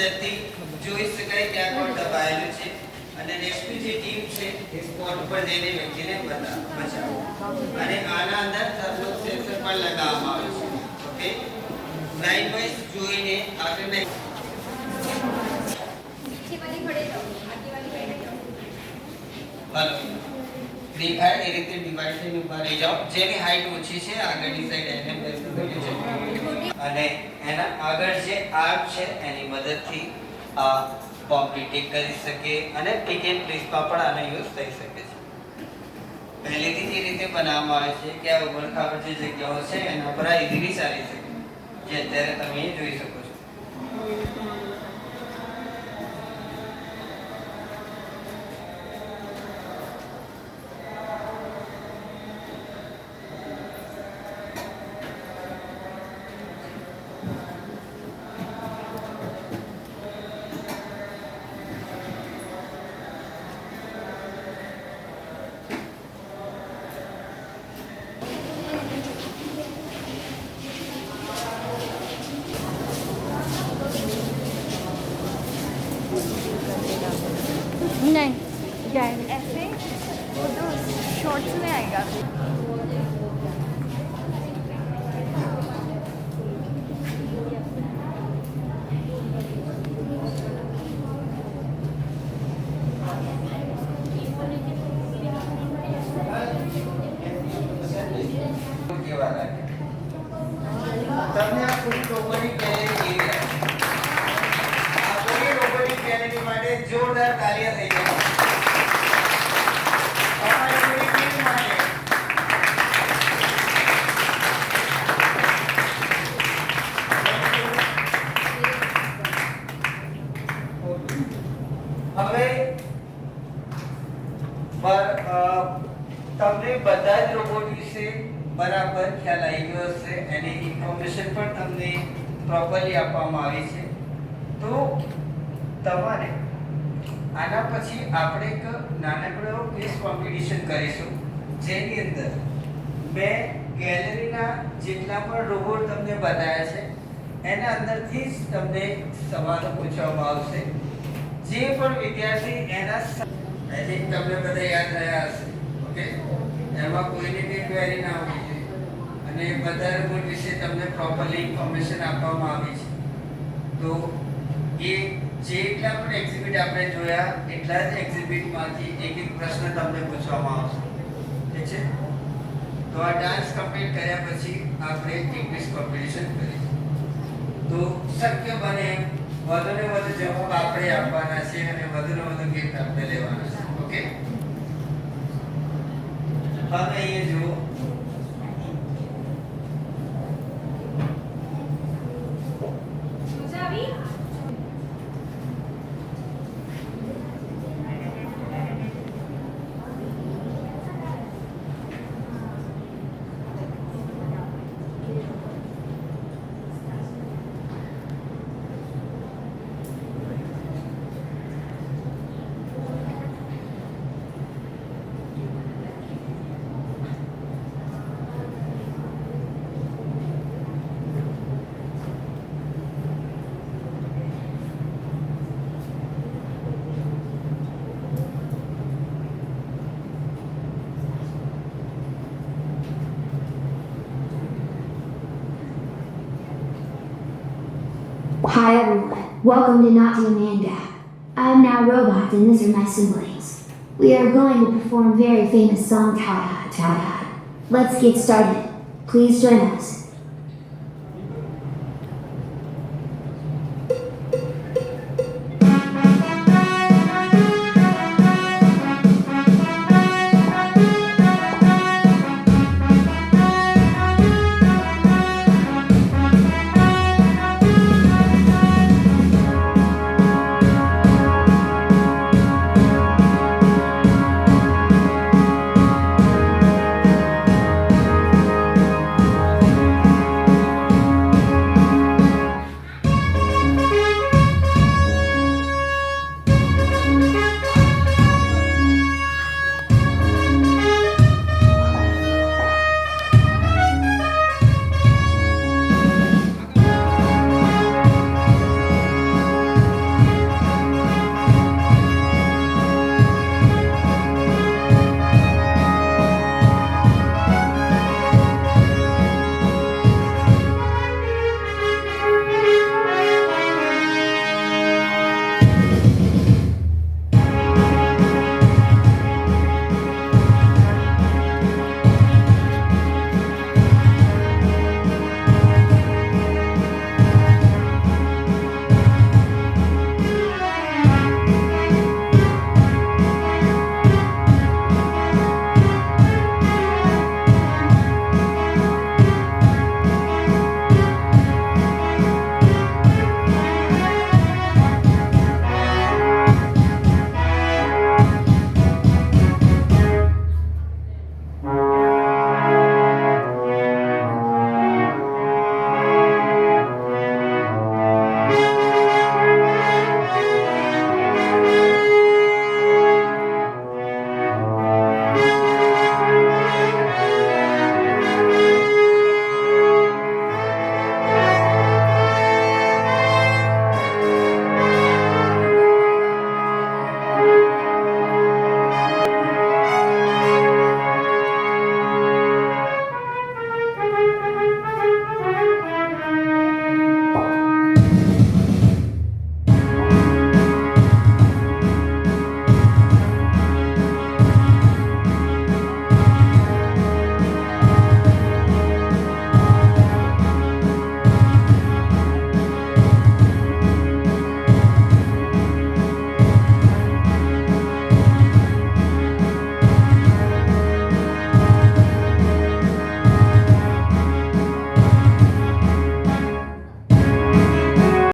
મદદથી જોઈ શકાય ત્યાં કોણ દબાયેલું છે અને રેસ્ક્યુ જે ટીમ છે એ સ્પોટ ઉપર જઈને વ્યક્તિને બચાવો અને આના અંદર થર્મલ સેન્સર પણ લગાવવામાં આવે છે ઓકે લાઈન વાઇઝ જોઈને આપણે દેખાય એ રીતે ડિવાઈડ થઈને ઉભા રહી જાઓ જેની હાઈટ ઓછી છે આગળની સાઈડ એને છે અને એના આગળ જે આર્મ છે એની મદદથી આ બોમ્બ ડિટેક્ટ કરી શકે અને પિક એન્ડ પ્લેસમાં પણ આનો યુઝ થઈ શકે છે પહેલેથી જે રીતે બનાવવામાં આવે છે કે આ ઉબડખાબડ જે જગ્યાઓ છે એના પર આ ઇઝીલી ચાલી શકે જે અત્યારે તમે જોઈ શકો છો नहीं जाएगा ऐसे वो तो शॉर्ट्स में आएगा તમને આ પૂરી રોબોટિક ગેલેરી કેવી લાગે આ પૂરી રોબોટિક ગેલેરી માટે જોરદાર તાળીઓ થઈ જાય અમારી પૂરી ટીમ માટે હવે તમને બધા જ રોબોટ વિશે બરાબર ખ્યાલ આવી ગયો હશે એની ઇન્ફોર્મેશન પણ તમને પ્રોપરલી આપવામાં આવી છે તો તમારે આના પછી આપણે એક નાનકડો ક્વિઝ કોમ્પિટિશન કરીશું જેની અંદર મેં ગેલેરીના જેટલા પણ રોબોટ તમને બતાવ્યા છે એના અંદરથી જ તમને સવાલો પૂછવામાં આવશે જે પણ વિદ્યાર્થી એના આઈ થિંક તમને બધા યાદ રહ્યા હશે ઓકે એમાં કોઈને બી ક્વેરી ના હોવી જોઈએ અને બધા રોબોટ વિશે તમને પ્રોપરલી ઇન્ફોર્મેશન આપવામાં આવી છે તો એ જેટલા પણ એક્ઝિબિટ આપણે જોયા એટલા જ એક્ઝિબિટમાંથી એક એક પ્રશ્ન તમને પૂછવામાં આવશે ઠીક છે તો આ ડાન્સ કમ્પ્લીટ કર્યા પછી આપણે ઇંગ્લિશ કોમ્પિટિશન કરીશું તો શક્ય બને વધુ ને વધુ જવાબ આપણે આપવાના છે અને વધુ ને વધુ ગિફ્ટ આપણે લેવાના છે ઓકે હવે અહીંયા જુઓ Hi everyone, welcome to Naughty Amanda. I am now Robot and these are my siblings. We are going to perform very famous song Ta-Da Ta-Da. Let's get started. Please join us.